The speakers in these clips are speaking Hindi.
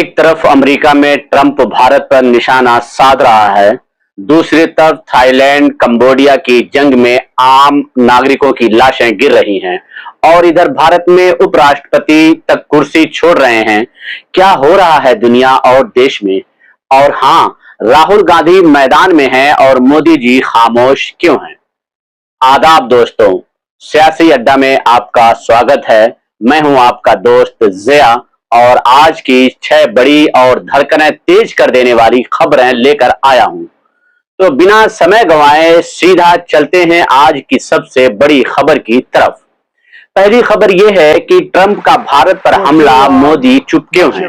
एक तरफ अमेरिका में ट्रंप भारत पर निशाना साध रहा है, दूसरी तरफ थाईलैंड कंबोडिया की जंग में आम नागरिकों की लाशें गिर रही हैं और इधर भारत में उपराष्ट्रपति तक कुर्सी छोड़ रहे हैं। क्या हो रहा है दुनिया और देश में? और हाँ, राहुल गांधी मैदान में हैं और मोदी जी खामोश क्यों हैं? आदाब दोस्तों, सियासी अड्डा में आपका स्वागत है। मैं हूं आपका दोस्त जिया और आज की 6 बड़ी और धड़कनें तेज कर देने वाली खबरें लेकर आया हूं। तो बिना समय गंवाए सीधा चलते हैं आज की सबसे बड़ी खबर की तरफ। पहली खबर यह है कि ट्रंप का भारत पर हमला, मोदी चुप क्यों हैं?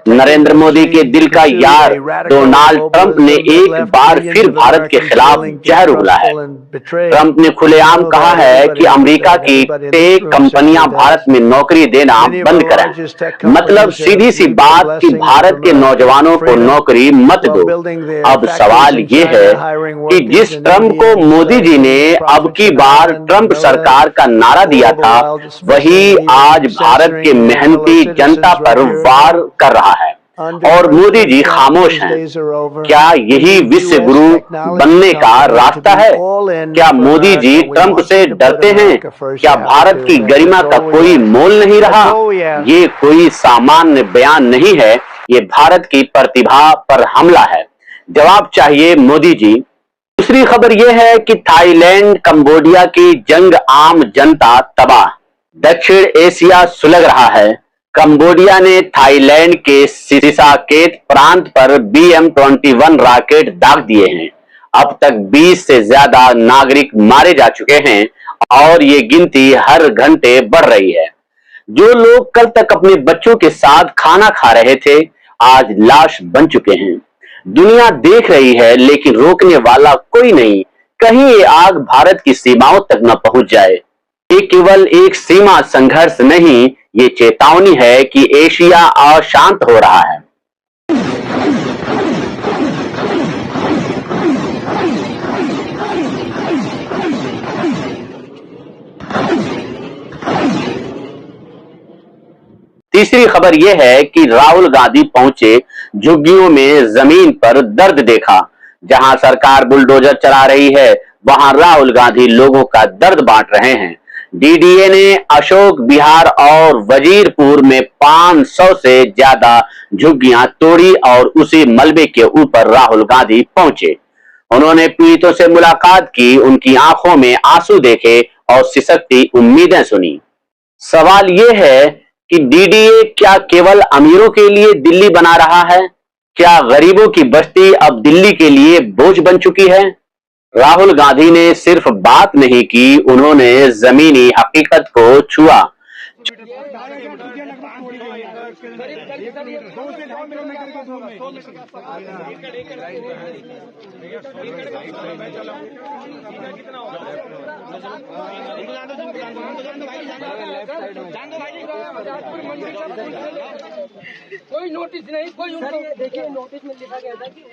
नरेंद्र मोदी के दिल का यार डोनाल्ड ट्रंप ने एक बार फिर भारत के खिलाफ जहर उगला है। ट्रंप ने खुलेआम कहा है कि अमेरिका की टेक कंपनियां भारत में नौकरी देना बंद करें। मतलब सीधी सी बात कि भारत के नौजवानों को नौकरी मत दो। अब सवाल ये है कि जिस ट्रंप को मोदी जी ने अब की बार ट्रंप सरकार का नारा दिया था, वही आज भारत के मेहनती जनता पर वार कर रहा है और मोदी जी खामोश हैं। क्या यही विश्व गुरु बनने का रास्ता है? क्या मोदी जी ट्रंप से डरते हैं? क्या भारत की गरिमा का कोई मोल नहीं रहा? ये कोई सामान्य बयान नहीं है, ये भारत की प्रतिभा पर हमला है। जवाब चाहिए मोदी जी। दूसरी खबर यह है कि थाईलैंड कंबोडिया की जंग, आम जनता तबाह, दक्षिण एशिया सुलग रहा है। कंबोडिया ने थाईलैंड के सिसाकेत प्रांत पर BM-21 रॉकेट दाग दिए हैं। अब तक 20 से ज्यादा नागरिक मारे जा चुके हैं और ये गिनती हर घंटे बढ़ रही है। जो लोग कल तक अपने बच्चों के साथ खाना खा रहे थे, आज लाश बन चुके हैं। दुनिया देख रही है लेकिन रोकने वाला कोई नहीं। कहीं ये आग भारत की सीमाओं तक न पहुंच जाए। ये केवल एक सीमा संघर्ष नहीं, ये चेतावनी है कि एशिया अशांत हो रहा है। तीसरी खबर यह है कि राहुल गांधी पहुंचे, झुग्गियों में जमीन पर दर्द देखा। जहां सरकार बुलडोजर चला रही है, वहां राहुल गांधी लोगों का दर्द बांट रहे हैं। डीडीए ने अशोक विहार और वजीरपुर में 500 से ज्यादा झुग्गियां तोड़ी और उसी मलबे के ऊपर राहुल गांधी पहुंचे। उन्होंने पीड़ितों से मुलाकात की, उनकी आंखों में आंसू देखे और सिसकती उम्मीदें सुनी। सवाल यह है कि डीडीए क्या केवल अमीरों के लिए दिल्ली बना रहा है? क्या गरीबों की बस्ती अब दिल्ली के लिए बोझ बन चुकी है? राहुल गांधी ने सिर्फ बात नहीं की, उन्होंने जमीनी हकीकत को छुआ। कोई नोटिस नहीं, कोई देखिए नोटिस में लिखा गया था कि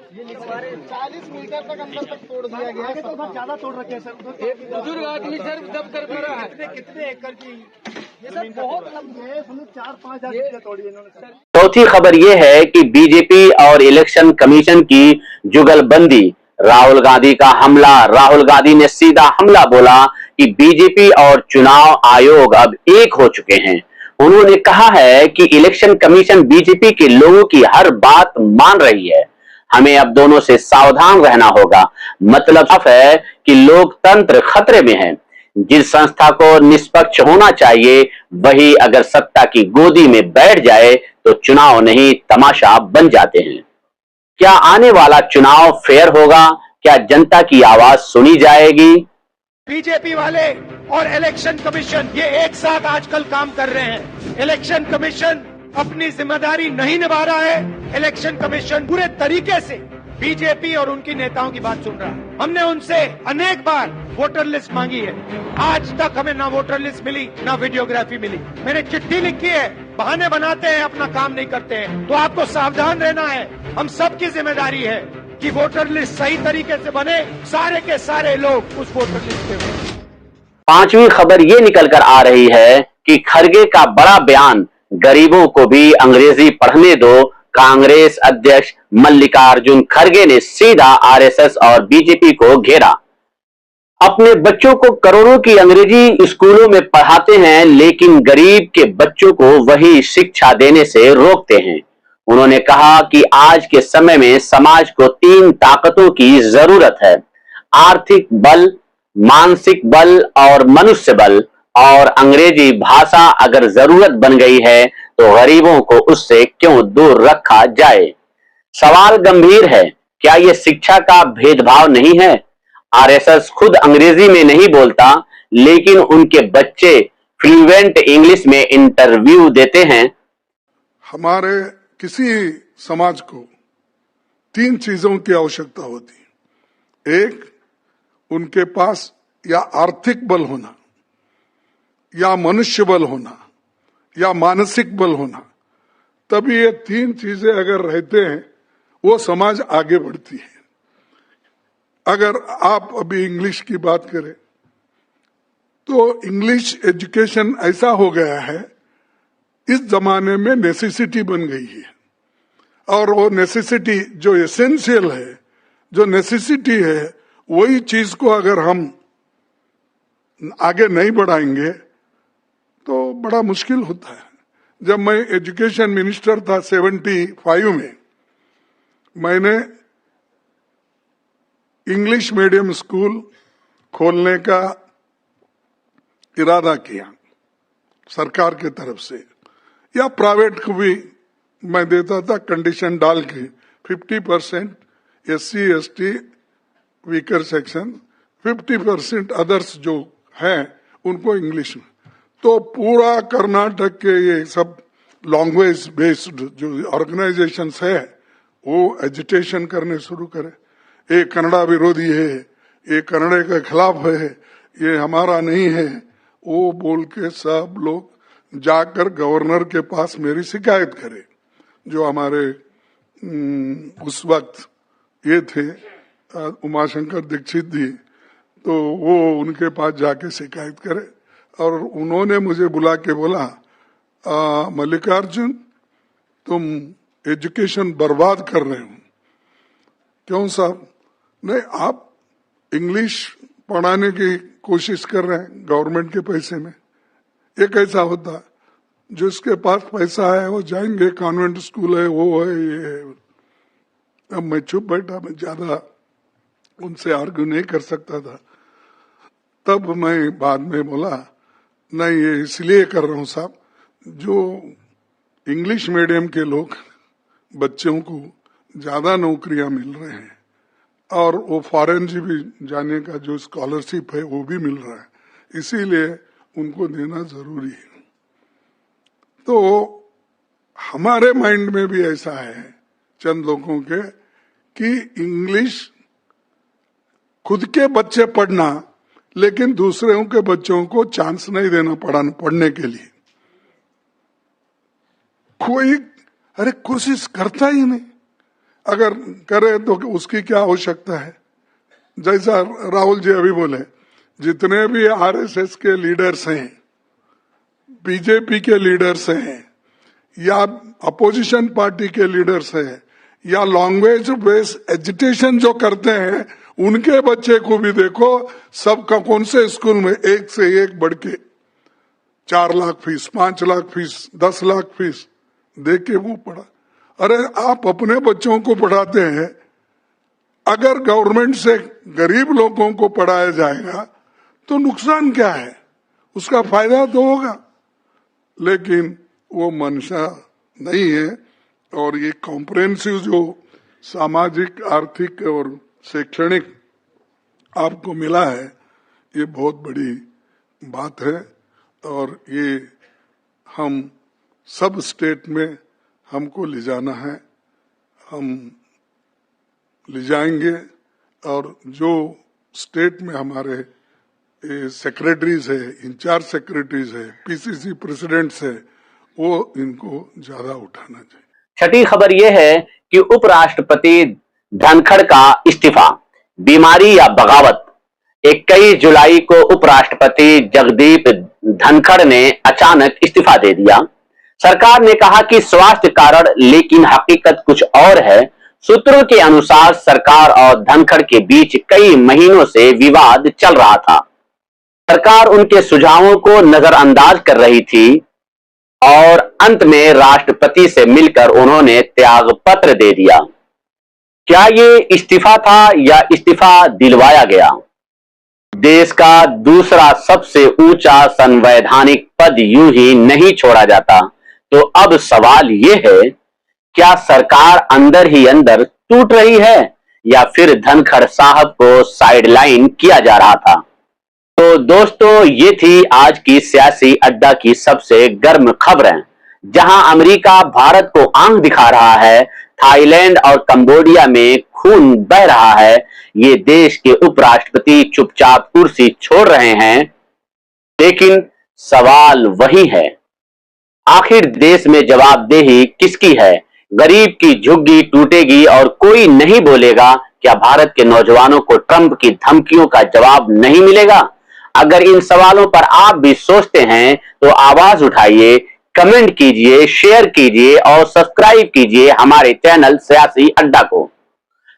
ये 40 मीटर तक अंदर तक तोड़ दिया गया है। तो उधर ज्यादा तोड़ रखे हैं सर। एक बुजुर्ग आदमी सर दब कर पड़ा है। कितने एकड़ की ये सर बहुत लंबी है, 4-5 हजार तोड़ी इन्होंने। चौथी खबर यह है कि बीजेपी और इलेक्शन कमीशन की जुगलबंदी, राहुल गांधी का हमला। राहुल गांधी ने सीधा हमला बोला कि बीजेपी और चुनाव आयोग अब एक हो चुके हैं। उन्होंने कहा है कि इलेक्शन कमीशन बीजेपी के लोगों की हर बात मान रही है। हमें अब दोनों से सावधान रहना होगा। मतलब साफ है कि लोकतंत्र खतरे में है। जिस संस्था को निष्पक्ष होना चाहिए, वही अगर सत्ता की गोदी में बैठ जाए तो चुनाव नहीं तमाशा बन जाते हैं। क्या आने वाला चुनाव फेयर होगा? क्या जनता की आवाज सुनी जाएगी? बीजेपी वाले और इलेक्शन कमीशन ये एक साथ आजकल काम कर रहे हैं। इलेक्शन कमीशन अपनी जिम्मेदारी नहीं निभा रहा है। इलेक्शन कमीशन पूरे तरीके से बीजेपी और उनकी नेताओं की बात सुन रहा है। हमने उनसे अनेक बार वोटर लिस्ट मांगी है, आज तक हमें ना वोटर लिस्ट मिली ना वीडियोग्राफी मिली। मैंने चिट्ठी लिखी है, बहाने बनाते हैं, अपना काम नहीं करते हैं। तो आपको सावधान रहना है। हम सबकी जिम्मेदारी है कि वोटर लिस्ट सही तरीके से बने, सारे के सारे लोग उस वोटर लिस्ट पे हों। पांचवी खबर ये निकल कर आ रही है कि खरगे का बड़ा बयान गरीबों को भी अंग्रेजी पढ़ने दो। कांग्रेस अध्यक्ष मल्लिकार्जुन खरगे ने सीधा आरएसएस और बीजेपी को घेरा। अपने बच्चों को करोड़ों की अंग्रेजी स्कूलों में पढ़ाते हैं, लेकिन गरीब के बच्चों को वही शिक्षा देने से रोकते हैं। उन्होंने कहा कि आज के समय में समाज को 3 ताकतों की जरूरत है: आर्थिक बल, मानसिक बल और मनुष्य बल। और अंग्रेजी भाषा अगर जरूरत बन गई है तो गरीबों को उससे क्यों दूर रखा जाए। सवाल गंभीर है, क्या यह शिक्षा का भेदभाव नहीं है? आरएसएस खुद अंग्रेजी में नहीं बोलता, लेकिन उनके बच्चे फ्लुएंट इंग्लिश में इंटरव्यू देते हैं। हमारे किसी समाज को 3 चीजों की आवश्यकता होती है। एक, उनके पास या आर्थिक बल होना, या मनुष्य बल होना, या मानसिक बल होना। तभी ये 3 चीजें अगर रहते हैं वो समाज आगे बढ़ती है। अगर आप अभी इंग्लिश की बात करें तो इंग्लिश एजुकेशन ऐसा हो गया है, इस जमाने में नेसेसिटी बन गई है। और वो नेसेसिटी जो एसेंशियल है, जो नेसेसिटी है, वही चीज को अगर हम आगे नहीं बढ़ाएंगे तो बड़ा मुश्किल होता है। जब मैं एजुकेशन मिनिस्टर था 75 में, मैंने इंग्लिश मीडियम स्कूल खोलने का इरादा किया सरकार की तरफ से, या प्राइवेट को भी मैं देता था, कंडीशन डाल के 50% SC ST weaker section, 50% others जो हैं उनको इंग्लिश में। तो पूरा कर्नाटक के ये सब लैंग्वेज बेस्ड जो ऑर्गेनाइजेशंस है वो एजिटेशन करने शुरू करे। ये कन्नड़ा विरोधी है, ये कन्नड़े के खिलाफ है, ये हमारा नहीं है, वो बोल के सब लोग जाकर गवर्नर के पास मेरी शिकायत करे। जो हमारे उस वक्त ये थे उमाशंकर दीक्षित जी, तो वो उनके पास जाके शिकायत करे। और उन्होंने मुझे बुला के बोला, मल्लिकार्जुन तुम एजुकेशन बर्बाद कर रहे हो। क्यों साहब? नहीं, आप इंग्लिश पढ़ाने की कोशिश कर रहे हैं गवर्नमेंट के पैसे में। ये कैसा होता? जिसके पास पैसा है वो जाएंगे, कॉन्वेंट स्कूल है, वो है, ये है। अब मैं चुप बैठा, मैं ज्यादा उनसे आर्ग्यू नहीं कर सकता था। तब मैं बाद में बोला, नहीं ये इसलिए कर रहा हूँ साहब, जो इंग्लिश मीडियम के लोग बच्चों को ज्यादा नौकरियां मिल रहे हैं और वो फॉरेन भी जाने का जो स्कॉलरशिप है वो भी मिल रहा है, इसीलिए उनको देना जरूरी है। तो हमारे माइंड में भी ऐसा है चंद लोगों के कि इंग्लिश खुद के बच्चे पढ़ना, लेकिन दूसरों के बच्चों को चांस नहीं देना पढ़ने के लिए। कोई अरे कोशिश करता ही नहीं, अगर करे तो उसकी क्या आवश्यकता है। जैसा राहुल जी अभी बोले, जितने भी आरएसएस के लीडर्स हैं, बीजेपी के लीडर्स हैं, या अपोजिशन पार्टी के लीडर्स हैं, या लैंग्वेज बेस्ड एजुटेशन जो करते हैं, उनके बच्चे को भी देखो, सबका कौन से स्कूल में एक से एक बढ़ के 4 lakh fees, 5 lakh fees, 10 lakh fees दे के वो पढ़ा। अरे आप अपने बच्चों को पढ़ाते हैं, अगर गवर्नमेंट से गरीब लोगों को पढ़ाया जाएगा तो नुकसान क्या है? उसका फायदा तो होगा, लेकिन वो मंशा नहीं है। और ये कॉम्प्रिहेंसिव जो सामाजिक, आर्थिक और शैक्षणिक आपको मिला है, ये बहुत बड़ी बात है। और ये हम सब स्टेट में हमको ले जाना है, हम ले जाएंगे। और जो स्टेट में हमारे सेक्रेटरीज है, इंचार्ज सेक्रेटरीज है, पीसीसी प्रेसिडेंट्स है, वो इनको ज्यादा उठाना चाहिए। छठी खबर यह है कि उपराष्ट्रपति धनखड़ का इस्तीफा, बीमारी या बगावत। 21 जुलाई को उपराष्ट्रपति जगदीप धनखड़ ने अचानक इस्तीफा दे दिया। सरकार ने कहा कि स्वास्थ्य कारण, लेकिन हकीकत कुछ और है। सूत्रों के अनुसार सरकार और धनखड़ के बीच कई महीनों से विवाद चल रहा था। सरकार उनके सुझावों को नजरअंदाज कर रही थी और अंत में राष्ट्रपति से मिलकर उन्होंने त्याग पत्र दे दिया। क्या ये इस्तीफा था या इस्तीफा दिलवाया गया? देश का दूसरा सबसे ऊंचा संवैधानिक पद यूं ही नहीं छोड़ा जाता। तो अब सवाल यह है, क्या सरकार अंदर ही अंदर टूट रही है या फिर धनखड़ साहब को साइडलाइन किया जा रहा था? तो दोस्तों, ये थी आज की सियासी अड्डा की सबसे गर्म खबरें, जहां अमेरिका भारत को आंख दिखा रहा है, थाईलैंड और कंबोडिया में खून बह रहा है, ये देश के उपराष्ट्रपति चुपचाप कुर्सी छोड़ रहे हैं। लेकिन सवाल वही है, आखिर देश में जवाबदेही किसकी है? गरीब की झुग्गी टूटेगी और कोई नहीं बोलेगा। क्या भारत के नौजवानों को ट्रंप की धमकियों का जवाब नहीं मिलेगा? अगर इन सवालों पर आप भी सोचते हैं तो आवाज उठाइए, कमेंट कीजिए, शेयर कीजिए और सब्सक्राइब कीजिए हमारे चैनल सियासी अड्डा को।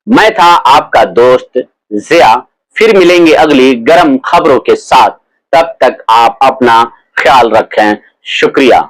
मैं था आपका दोस्त जिया। फिर मिलेंगे अगली गर्म खबरों के साथ। तब तक आप अपना ख्याल रखें। शुक्रिया।